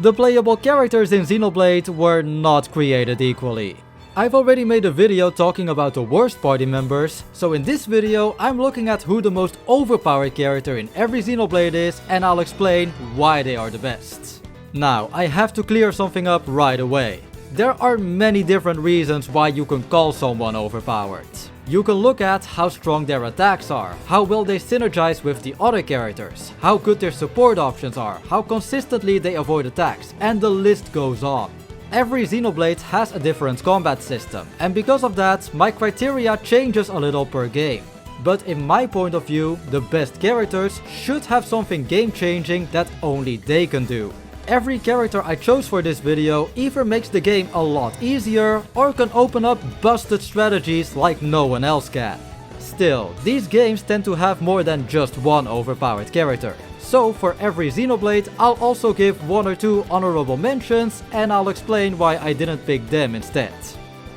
The playable characters in Xenoblade were not created equally. I've already made a video talking about the worst party members, so in this video I'm looking at who the most overpowered character in every Xenoblade is, and I'll explain why they are the best. Now, I have to clear something up right away. There are many different reasons why you can call someone overpowered. You can look at how strong their attacks are, how well they synergize with the other characters, how good their support options are, how consistently they avoid attacks, and the list goes on. Every Xenoblade has a different combat system, and because of that, my criteria changes a little per game. But in my point of view, the best characters should have something game-changing that only they can do. Every character I chose for this video either makes the game a lot easier or can open up busted strategies like no one else can. Still, these games tend to have more than just one overpowered character. So for every Xenoblade, I'll also give 1 or 2 honorable mentions, and I'll explain why I didn't pick them instead.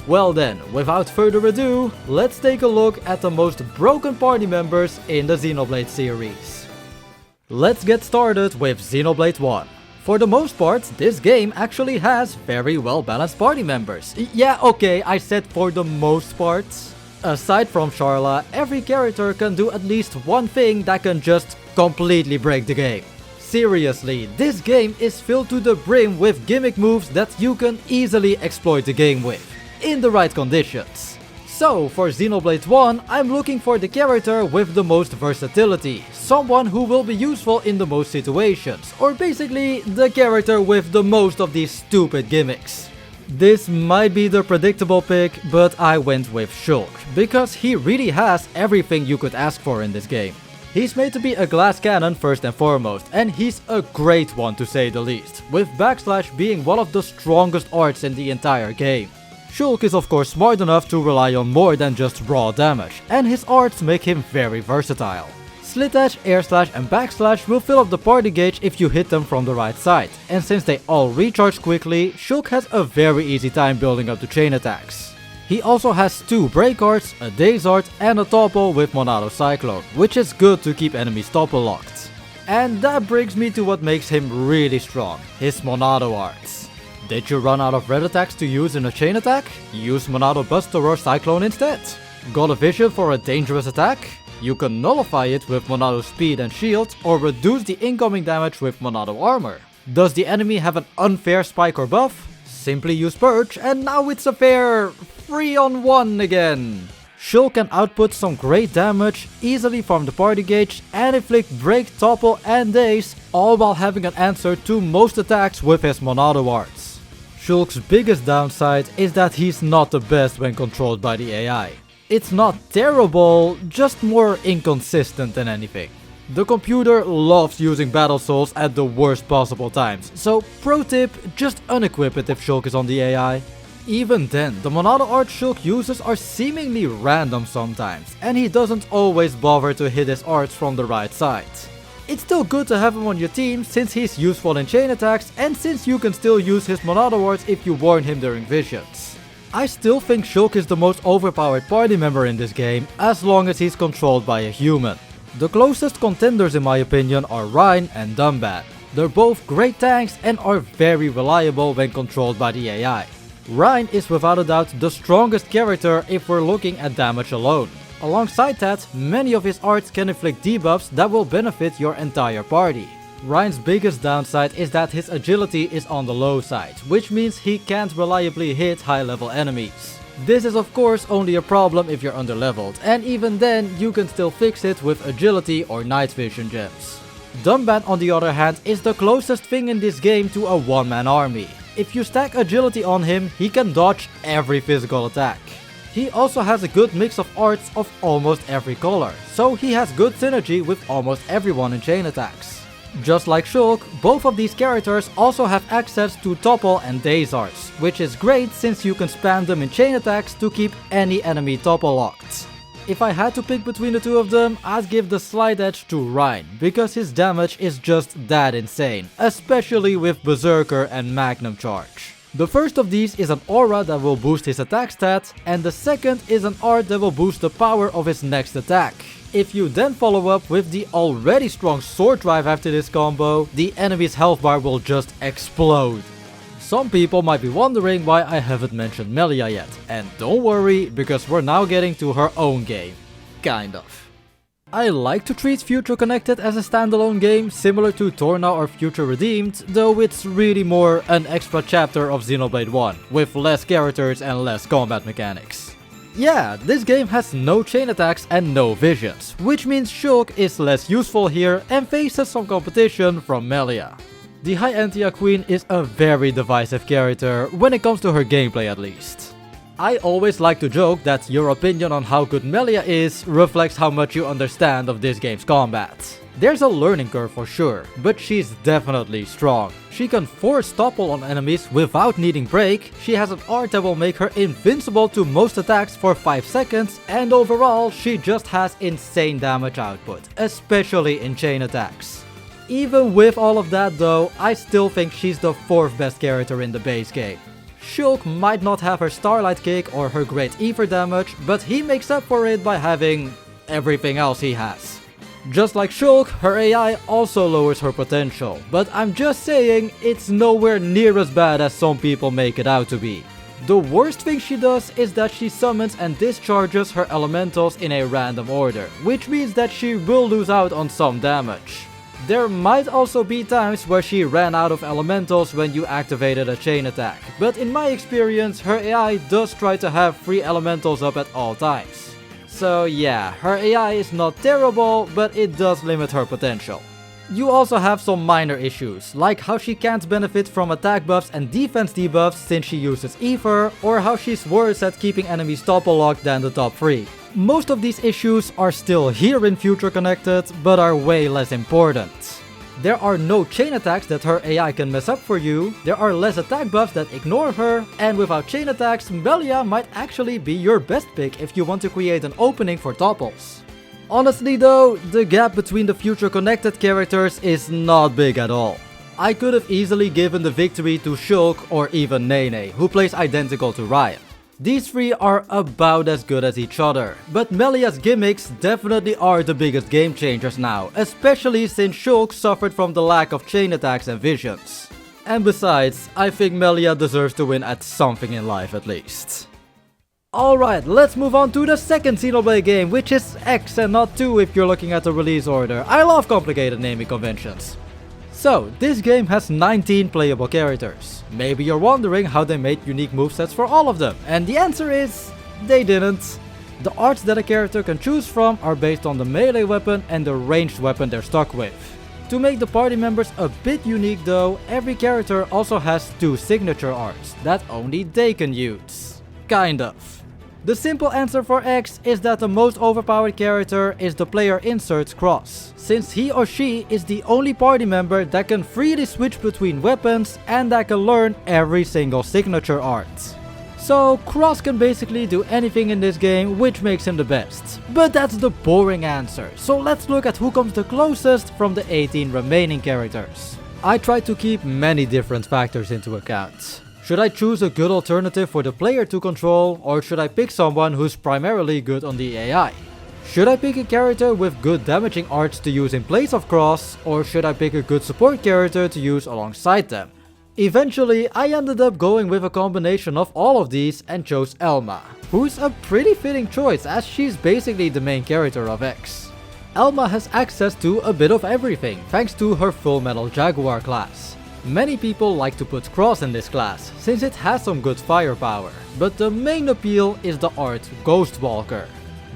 Well then, without further ado, let's take a look at the most broken party members in the Xenoblade series. Let's get started with Xenoblade 1. For the most part, this game actually has very well balanced party members. Yeah, okay, I said for the most part. Aside from Sharla, every character can do at least one thing that can just completely break the game. Seriously, this game is filled to the brim with gimmick moves that you can easily exploit the game with, in the right conditions. So, for Xenoblade 1, I'm looking for the character with the most versatility, someone who will be useful in the most situations, or basically the character with the most of these stupid gimmicks. This might be the predictable pick, but I went with Shulk, because he really has everything you could ask for in this game. He's made to be a glass cannon first and foremost, and he's a great one to say the least, with backslash being one of the strongest arts in the entire game. Shulk is of course smart enough to rely on more than just raw damage, and his arts make him very versatile. Slit Edge, Air Slash and Backslash will fill up the party gauge if you hit them from the right side, and since they all recharge quickly, Shulk has a very easy time building up the chain attacks. He also has 2 break arts, a daze art and a topple with Monado Cyclone, which is good to keep enemies topple locked. And that brings me to what makes him really strong, his Monado arts. Did you run out of red attacks to use in a chain attack? Use Monado Buster or Cyclone instead. Got a vision for a dangerous attack? You can nullify it with Monado Speed and Shield, or reduce the incoming damage with Monado Armor. Does the enemy have an unfair spike or buff? Simply use Purge, and now it's a fair 3-on-1 again. Shulk can output some great damage, easily farm the party gauge, and inflict break, topple and daze, all while having an answer to most attacks with his Monado arts. Shulk's biggest downside is that he's not the best when controlled by the AI. It's not terrible, just more inconsistent than anything. The computer loves using battle souls at the worst possible times, so pro tip, just unequip it if Shulk is on the AI. Even then, the Monado art Shulk uses are seemingly random sometimes, and he doesn't always bother to hit his arts from the right side. It's still good to have him on your team since he's useful in chain attacks, and since you can still use his Monado arts if you warn him during visions. I still think Shulk is the most overpowered party member in this game, as long as he's controlled by a human. The closest contenders in my opinion are Rein and Dumbat. They're both great tanks and are very reliable when controlled by the AI. Rein is without a doubt the strongest character if we're looking at damage alone. Alongside that, many of his arts can inflict debuffs that will benefit your entire party. Rein's biggest downside is that his agility is on the low side, which means he can't reliably hit high level enemies. This is of course only a problem if you're underleveled, and even then you can still fix it with agility or night vision gems. Dumbat on the other hand is the closest thing in this game to a one-man army. If you stack agility on him, he can dodge every physical attack. He also has a good mix of arts of almost every color, so he has good synergy with almost everyone in chain attacks. Just like Shulk, both of these characters also have access to topple and daze arts, which is great since you can spam them in chain attacks to keep any enemy topple locked. If I had to pick between the two of them, I'd give the slight edge to Rein, because his damage is just that insane, especially with Berserker and Magnum Charge. The first of these is an aura that will boost his attack stat, and the second is an art that will boost the power of his next attack. If you then follow up with the already strong sword drive after this combo, the enemy's health bar will just explode. Some people might be wondering why I haven't mentioned Melia yet, and don't worry, because we're now getting to her own game. Kind of. I like to treat Future Connected as a standalone game, similar to Torna or Future Redeemed, though it's really more an extra chapter of Xenoblade 1, with less characters and less combat mechanics. Yeah, this game has no chain attacks and no visions, which means Shulk is less useful here and faces some competition from Melia. The High Antia Queen is a very divisive character, when it comes to her gameplay at least. I always like to joke that your opinion on how good Melia is reflects how much you understand of this game's combat. There's a learning curve for sure, but she's definitely strong. She can force topple on enemies without needing break, she has an art that will make her invincible to most attacks for 5 seconds, and overall she just has insane damage output, especially in chain attacks. Even with all of that though, I still think she's the 4th best character in the base game. Shulk might not have her Starlight Kick or her great ether damage, but he makes up for it by having everything else he has. Just like Shulk, her AI also lowers her potential, but I'm just saying it's nowhere near as bad as some people make it out to be. The worst thing she does is that she summons and discharges her elementals in a random order, which means that she will lose out on some damage. There might also be times where she ran out of elementals when you activated a chain attack, but in my experience her AI does try to have 3 elementals up at all times. So yeah, her AI is not terrible, but it does limit her potential. You also have some minor issues, like how she can't benefit from attack buffs and defense debuffs since she uses ether, or how she's worse at keeping enemies topple locked than the top 3. Most of these issues are still here in Future Connected, but are way less important. There are no chain attacks that her AI can mess up for you, there are less attack buffs that ignore her, and without chain attacks, Melia might actually be your best pick if you want to create an opening for topples. Honestly though, the gap between the Future Connected characters is not big at all. I could have easily given the victory to Shulk or even Nene, who plays identical to Ryan. These 3 are about as good as each other, but Melia's gimmicks definitely are the biggest game changers now, especially since Shulk suffered from the lack of chain attacks and visions. And besides, I think Melia deserves to win at something in life at least. Alright, let's move on to the second Xenoblade game, which is X and not 2 if you're looking at the release order. I love complicated naming conventions. So, this game has 19 playable characters. Maybe you're wondering how they made unique movesets for all of them, and the answer is, they didn't. The arts that a character can choose from are based on the melee weapon and the ranged weapon they're stuck with. To make the party members a bit unique though, every character also has 2 signature arts that only they can use. Kind of. The simple answer for X is that the most overpowered character is the player inserts Cross, since he or she is the only party member that can freely switch between weapons and that can learn every single signature art. So Cross can basically do anything in this game, which makes him the best. But that's the boring answer, so let's look at who comes the closest from the 18 remaining characters. I tried to keep many different factors into account. Should I choose a good alternative for the player to control, or should I pick someone who's primarily good on the AI? Should I pick a character with good damaging arts to use in place of Cross, or should I pick a good support character to use alongside them? Eventually, I ended up going with a combination of all of these and chose Elma, who's a pretty fitting choice as she's basically the main character of X. Elma has access to a bit of everything thanks to her Full Metal Jaguar class. Many people like to put Cross in this class, since it has some good firepower, but the main appeal is the art Ghostwalker.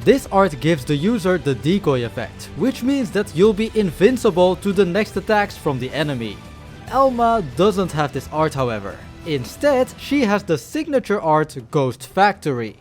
This art gives the user the decoy effect, which means that you'll be invincible to the next attacks from the enemy. Elma doesn't have this art however. Instead, she has the signature art Ghost Factory.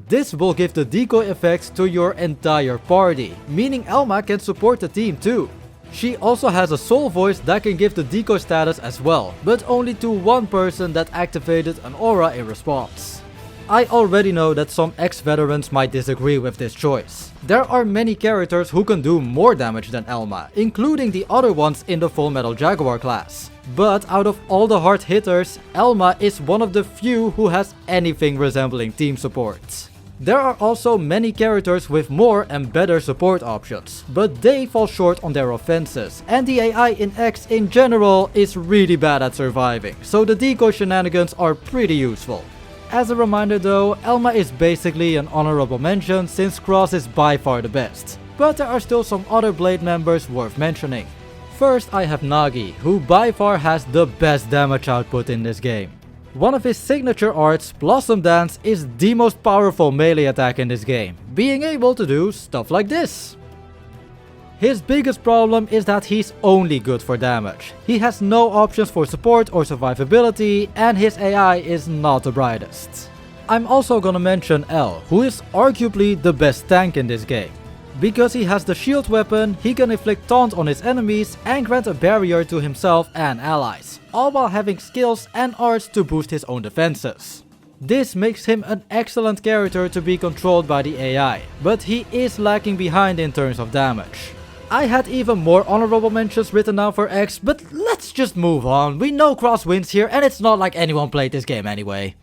This will give the decoy effect to your entire party, meaning Elma can support the team too. She also has a soul voice that can give the decoy status as well, but only to one person that activated an aura in response. I already know that some ex-veterans might disagree with this choice. There are many characters who can do more damage than Elma, including the other ones in the Full Metal Jaguar class. But out of all the hard hitters, Elma is one of the few who has anything resembling team support. There are also many characters with more and better support options, but they fall short on their offenses, and the AI in X in general is really bad at surviving, so the decoy shenanigans are pretty useful. As a reminder though, Elma is basically an honorable mention since Cross is by far the best, but there are still some other Blade members worth mentioning. First I have Nagi, who by far has the best damage output in this game. One of his signature arts, Blossom Dance, is the most powerful melee attack in this game, being able to do stuff like this. His biggest problem is that he's only good for damage. He has no options for support or survivability, and his AI is not the brightest. I'm also gonna mention L, who is arguably the best tank in this game. Because he has the shield weapon, he can inflict taunt on his enemies and grant a barrier to himself and allies, all while having skills and arts to boost his own defenses. This makes him an excellent character to be controlled by the AI, but he is lacking behind in terms of damage. I had even more honorable mentions written down for X, but let's just move on. We know Cross wins here and it's not like anyone played this game anyway.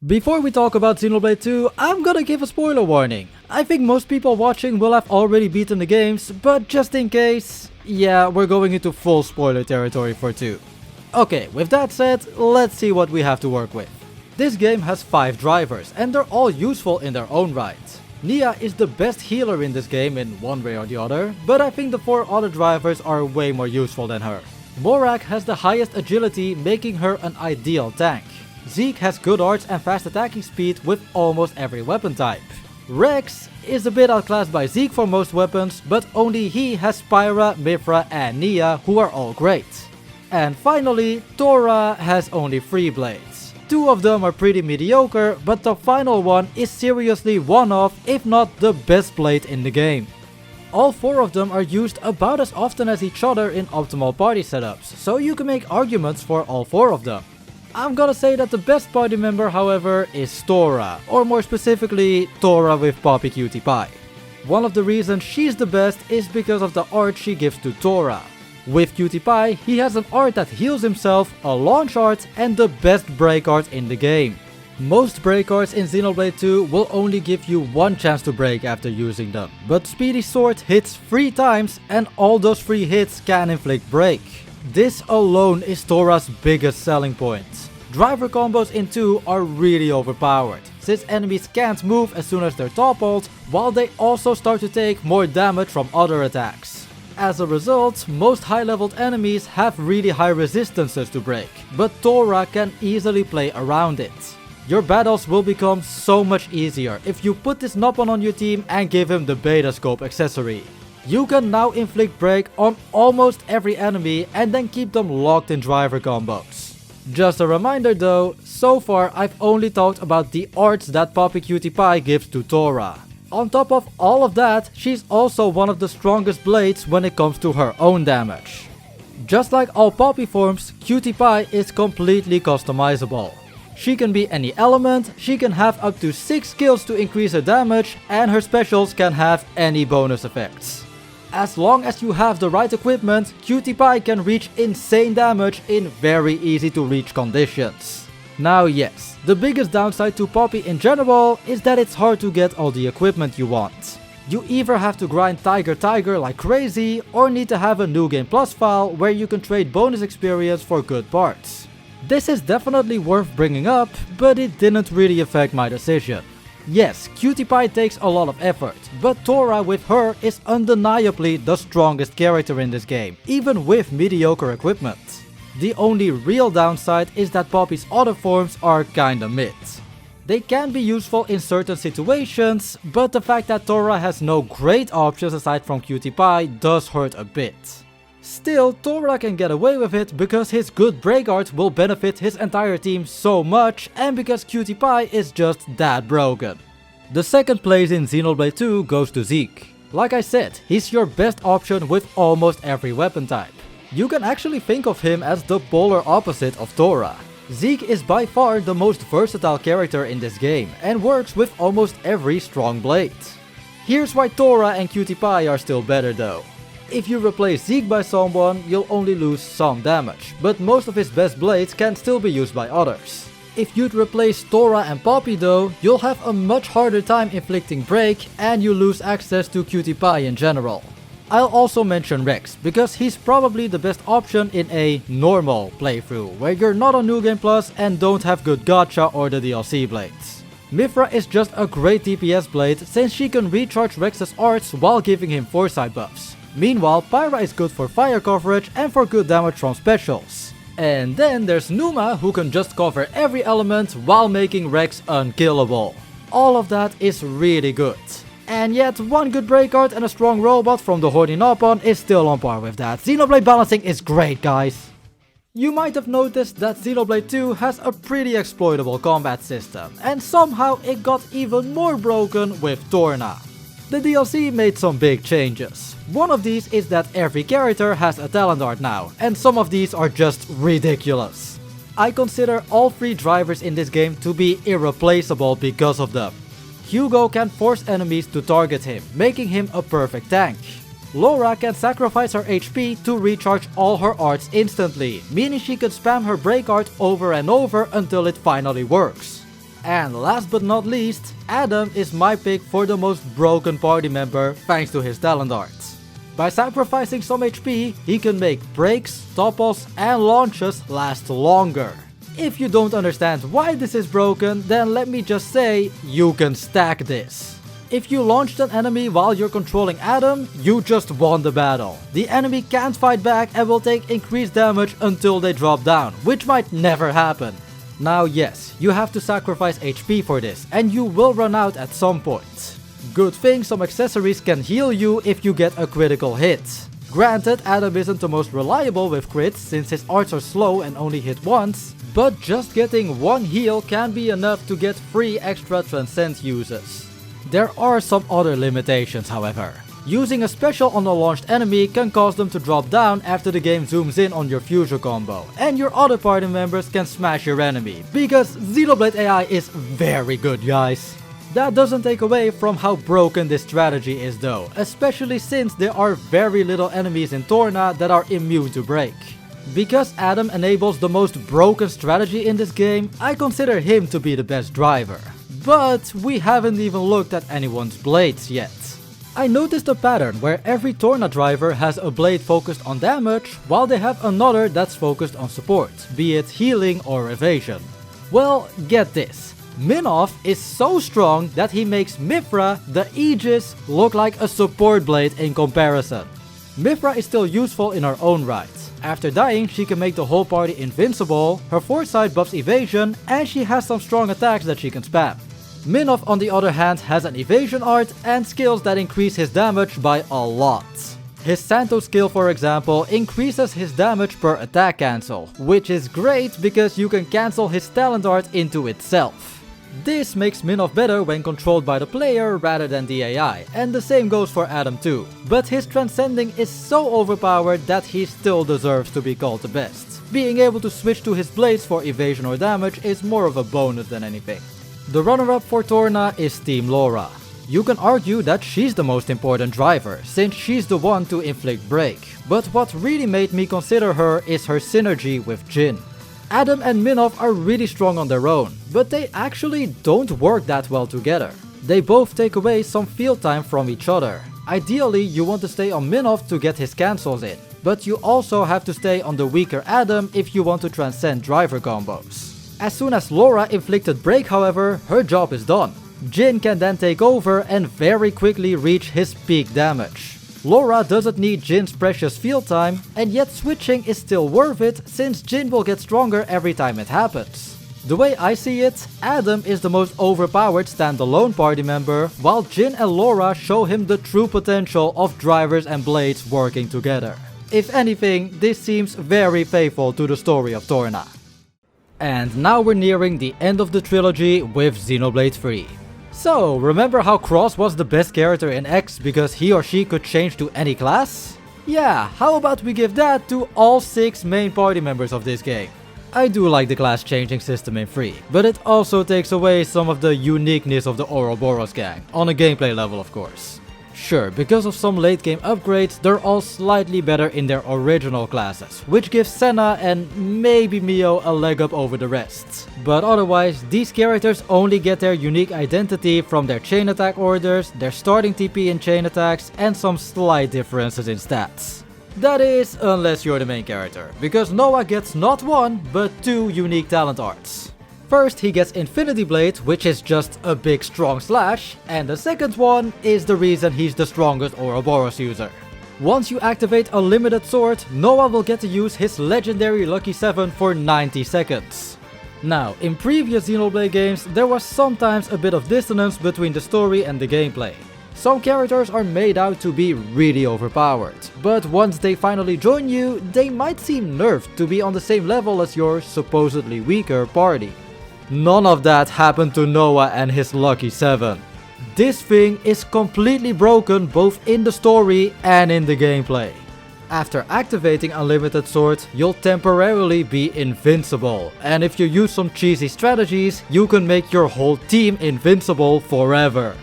Before we talk about Xenoblade 2, I'm gonna give a spoiler warning. I think most people watching will have already beaten the games, but just in case, yeah, we're going into full spoiler territory for 2. Okay, with that said, let's see what we have to work with. This game has 5 drivers, and they're all useful in their own right. Nia is the best healer in this game in one way or the other, but I think the 4 other drivers are way more useful than her. Morak has the highest agility, making her an ideal tank. Zeke has good arts and fast attacking speed with almost every weapon type. Rex is a bit outclassed by Zeke for most weapons, but only he has Spyra, Mithra and Nia, who are all great. And finally, Torna has only 3 blades. 2 of them are pretty mediocre, but the final one is seriously one of, if not the best blade in the game. All 4 of them are used about as often as each other in optimal party setups, so you can make arguments for all 4 of them. I'm gonna say that the best party member, however, is Torna, or more specifically, Torna with Poppy Cutie Pie. One of the reasons she's the best is because of the art she gives to Torna. With Cutie Pie, he has an art that heals himself, a launch art, and the best break art in the game. Most break arts in Xenoblade 2 will only give you 1 chance to break after using them, but Speedy Sword hits 3 times and all those 3 hits can inflict break. This alone is Torna's biggest selling point. Driver combos in 2 are really overpowered, since enemies can't move as soon as they're toppled, while they also start to take more damage from other attacks. As a result, most high-leveled enemies have really high resistances to break, but Torna can easily play around it. Your battles will become so much easier if you put this Noppon on your team and give him the Beta Scope accessory. You can now inflict break on almost every enemy and then keep them locked in driver combos. Just a reminder though, so far I've only talked about the arts that Poppy Cutie Pie gives to Torna. On top of all of that, she's also one of the strongest blades when it comes to her own damage. Just like all Poppy forms, Cutie Pie is completely customizable. She can be any element, she can have up to 6 skills to increase her damage, and her specials can have any bonus effects. As long as you have the right equipment, Cutie Pie can reach insane damage in very easy to reach conditions. Now yes, the biggest downside to Poppy in general is that it's hard to get all the equipment you want. You either have to grind Tiger like crazy, or need to have a New Game Plus file where you can trade bonus experience for good parts. This is definitely worth bringing up, but it didn't really affect my decision. Yes, Cutie Pie takes a lot of effort, but Torna with her is undeniably the strongest character in this game, even with mediocre equipment. The only real downside is that Poppy's other forms are kinda mid. They can be useful in certain situations, but the fact that Torna has no great options aside from Cutie Pie does hurt a bit. Still, Torna can get away with it because his good break art will benefit his entire team so much, and because Cutie Pie is just that broken. The second place in Xenoblade 2 goes to Zeke. Like I said, he's your best option with almost every weapon type. You can actually think of him as the polar opposite of Torna. Zeke is by far the most versatile character in this game and works with almost every strong blade. Here's why Torna and Cutie Pie are still better though. If you replace Zeke by someone, you'll only lose some damage, but most of his best blades can still be used by others. If you'd replace Torna and Poppy though, you'll have a much harder time inflicting break and you lose access to Cutie Pie in general. I'll also mention Rex, because he's probably the best option in a normal playthrough, where you're not on New Game Plus and don't have good gacha or the DLC blades. Mithra is just a great DPS blade since she can recharge Rex's arts while giving him foresight buffs. Meanwhile, Pyra is good for fire coverage and for good damage from specials. And then there's Numa, who can just cover every element while making Rex unkillable. All of that is really good. And yet, one good break art and a strong robot from the Horny Nopon is still on par with that. Xenoblade balancing is great, guys. You might have noticed that Xenoblade 2 has a pretty exploitable combat system, and somehow it got even more broken with Torna. The DLC made some big changes. One of these is that every character has a talent art now, and some of these are just ridiculous. I consider all 3 drivers in this game to be irreplaceable because of them. Hugo can force enemies to target him, making him a perfect tank. Laura can sacrifice her HP to recharge all her arts instantly, meaning she can spam her break art over and over until it finally works. And last but not least, Adam is my pick for the most broken party member thanks to his talent arts. By sacrificing some HP, he can make breaks, topples and launches last longer. If you don't understand why this is broken, then let me just say, you can stack this. If you launched an enemy while you're controlling Adam, you just won the battle. The enemy can't fight back and will take increased damage until they drop down, which might never happen. Now yes, you have to sacrifice HP for this, and you will run out at some point. Good thing some accessories can heal you if you get a critical hit. Granted, Adam isn't the most reliable with crits since his arts are slow and only hit once, but just getting one heal can be enough to get 3 extra Transcend uses. There are some other limitations, however. Using a special on a launched enemy can cause them to drop down after the game zooms in on your fusion combo, and your other party members can smash your enemy, because Xenoblade AI is very good, guys. That doesn't take away from how broken this strategy is though, especially since there are very little enemies in Torna that are immune to break. Because Adam enables the most broken strategy in this game, I consider him to be the best driver. But we haven't even looked at anyone's blades yet. I noticed a pattern where every Torna driver has a blade focused on damage, while they have another that's focused on support, be it healing or evasion. Well, get this. Minov is so strong that he makes Mithra, the Aegis, look like a support blade in comparison. Mithra is still useful in her own right. After dying, she can make the whole party invincible, her foresight buffs evasion, and she has some strong attacks that she can spam. Minov on the other hand has an evasion art and skills that increase his damage by a lot. His Santo skill, for example, increases his damage per attack cancel, which is great because you can cancel his talent art into itself. This makes Minov better when controlled by the player rather than the AI, and the same goes for Adam too. But his transcending is so overpowered that he still deserves to be called the best. Being able to switch to his blades for evasion or damage is more of a bonus than anything. The runner-up for Torna is Team Laura. You can argue that she's the most important driver, since she's the one to inflict break. But what really made me consider her is her synergy with Jin. Adam and Minov are really strong on their own, but they actually don't work that well together. They both take away some field time from each other. Ideally, you want to stay on Minov to get his cancels in, but you also have to stay on the weaker Adam if you want to transcend driver combos. As soon as Laura inflicted break, however, her job is done. Jin can then take over and very quickly reach his peak damage. Laura doesn't need Jin's precious field time, and yet switching is still worth it since Jin will get stronger every time it happens. The way I see it, Adam is the most overpowered standalone party member, while Jin and Laura show him the true potential of drivers and blades working together. If anything, this seems very faithful to the story of Torna. And now we're nearing the end of the trilogy with Xenoblade 3. So, remember how Cross was the best character in X because he or she could change to any class? Yeah, how about we give that to all 6 main party members of this game? I do like the class changing system in 3, but it also takes away some of the uniqueness of the Ouroboros gang, on a gameplay level of course. Sure, because of some late game upgrades, they're all slightly better in their original classes, which gives Senna and maybe Mio a leg up over the rest. But otherwise, these characters only get their unique identity from their chain attack orders, their starting TP in chain attacks, and some slight differences in stats. That is, unless you're the main character, because Noah gets not one, but 2 unique talent arts. First, he gets Infinity Blade, which is just a big strong slash, and the second one is the reason he's the strongest Ouroboros user. Once you activate a limited sword, Noah will get to use his legendary Lucky 7 for 90 seconds. Now, in previous Xenoblade games, there was sometimes a bit of dissonance between the story and the gameplay. Some characters are made out to be really overpowered, but once they finally join you, they might seem nerfed to be on the same level as your supposedly weaker party. None of that happened to Noah and his Lucky 7. This thing is completely broken both in the story and in the gameplay. After activating Unlimited Sword, you'll temporarily be invincible, and if you use some cheesy strategies, you can make your whole team invincible forever.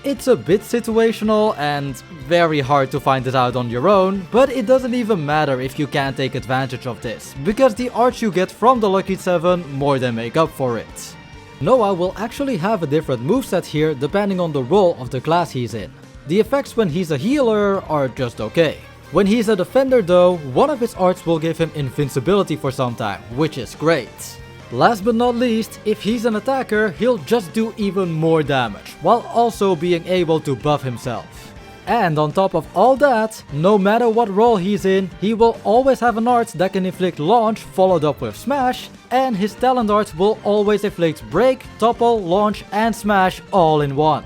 It's a bit situational and very hard to find it out on your own, but it doesn't even matter if you can't take advantage of this, because the arts you get from the Lucky 7 more than make up for it. Noah will actually have a different moveset here depending on the role of the class he's in. The effects when he's a healer are just okay. When he's a defender though, one of his arts will give him invincibility for some time, which is great. Last but not least, if he's an attacker, he'll just do even more damage, while also being able to buff himself. And on top of all that, no matter what role he's in, he will always have an art that can inflict launch followed up with smash, and his talent art will always inflict break, topple, launch and smash all in one.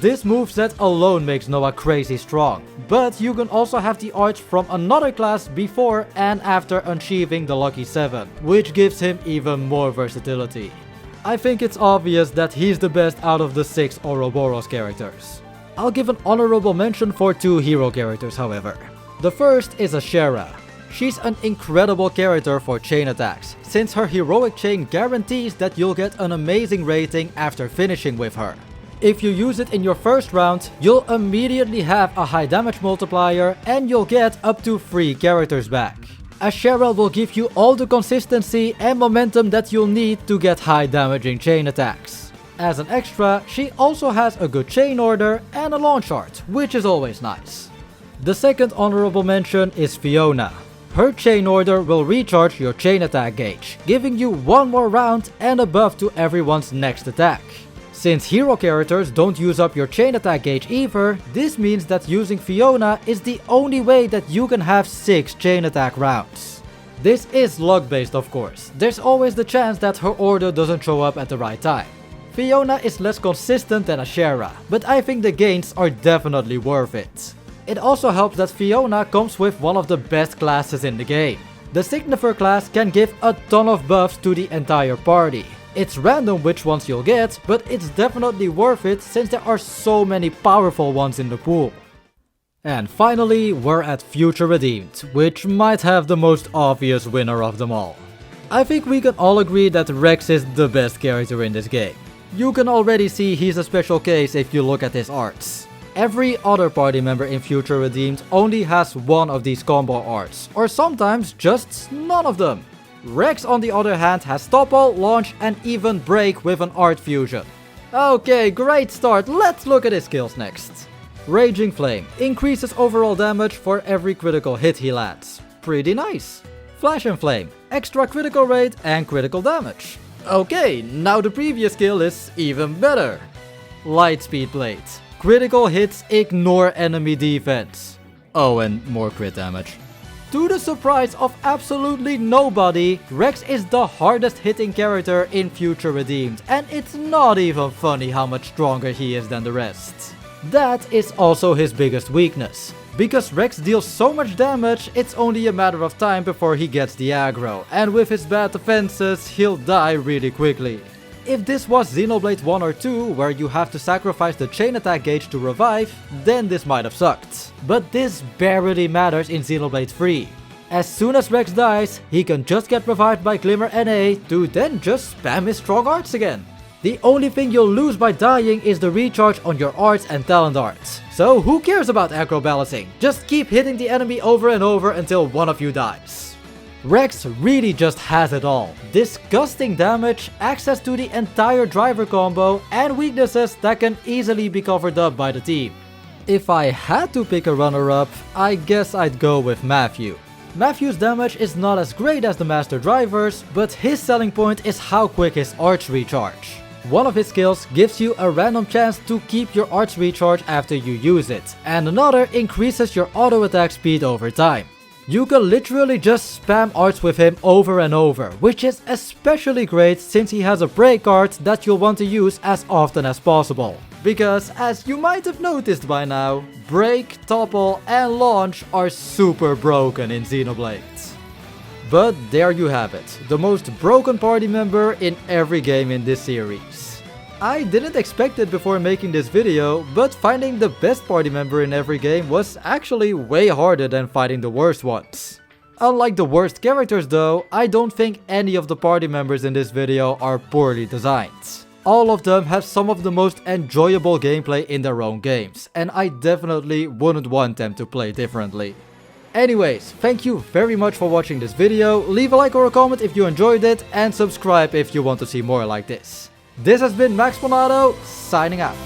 This moveset alone makes Noah crazy strong, but you can also have the arts from another class before and after achieving the Lucky 7, which gives him even more versatility. I think it's obvious that he's the best out of the 6 Ouroboros characters. I'll give an honorable mention for 2 hero characters however. The first is Ashera. She's an incredible character for chain attacks, since her heroic chain guarantees that you'll get an amazing rating after finishing with her. If you use it in your first round, you'll immediately have a high damage multiplier and you'll get up to 3 characters back. Ashera will give you all the consistency and momentum that you'll need to get high damaging chain attacks. As an extra, she also has a good chain order and a launch art, which is always nice. The second honorable mention is Fiona. Her chain order will recharge your chain attack gauge, giving you 1 more round and a buff to everyone's next attack. Since hero characters don't use up your chain attack gauge either, this means that using Fiona is the only way that you can have 6 chain attack rounds. This is luck based of course, there's always the chance that her order doesn't show up at the right time. Fiona is less consistent than Ashera, but I think the gains are definitely worth it. It also helps that Fiona comes with one of the best classes in the game. The Signifer class can give a ton of buffs to the entire party. It's random which ones you'll get, but it's definitely worth it since there are so many powerful ones in the pool. And finally, we're at Future Redeemed, which might have the most obvious winner of them all. I think we can all agree that Rex is the best character in this game. You can already see he's a special case if you look at his arts. Every other party member in Future Redeemed only has one of these combo arts, or sometimes just none of them. Rex on the other hand has topple, launch and even break with an art fusion. Okay, great start, let's look at his skills next. Raging Flame increases overall damage for every critical hit he lands. Pretty nice. Flash and Flame, extra critical rate and critical damage. Okay, now the previous skill is even better. Lightspeed Blade, critical hits ignore enemy defense. Oh, and more crit damage. To the surprise of absolutely nobody, Rex is the hardest hitting character in Future Redeemed, and it's not even funny how much stronger he is than the rest. That is also his biggest weakness. Because Rex deals so much damage, it's only a matter of time before he gets the aggro, and with his bad defenses, he'll die really quickly. If this was Xenoblade 1 or 2, where you have to sacrifice the chain attack gauge to revive, then this might have sucked. But this barely matters in Xenoblade 3. As soon as Rex dies, he can just get revived by Glimmer NA to then just spam his strong arts again. The only thing you'll lose by dying is the recharge on your arts and talent arts. So who cares about acro balancing? Just keep hitting the enemy over and over until one of you dies. Rex really just has it all. Disgusting damage, access to the entire driver combo, and weaknesses that can easily be covered up by the team. If I had to pick a runner-up, I guess I'd go with Matthew. Matthew's damage is not as great as the Master Driver's, but his selling point is how quick his arts recharge. One of his skills gives you a random chance to keep your arts recharge after you use it, and another increases your auto attack speed over time. You can literally just spam arts with him over and over, which is especially great since he has a break art that you'll want to use as often as possible. Because, as you might have noticed by now, break, topple and launch are super broken in Xenoblade. But there you have it, the most broken party member in every game in this series. I didn't expect it before making this video, but finding the best party member in every game was actually way harder than finding the worst ones. Unlike the worst characters though, I don't think any of the party members in this video are poorly designed. All of them have some of the most enjoyable gameplay in their own games, and I definitely wouldn't want them to play differently. Anyways, thank you very much for watching this video, leave a like or a comment if you enjoyed it, and subscribe if you want to see more like this. This has been MaxMonado, signing out.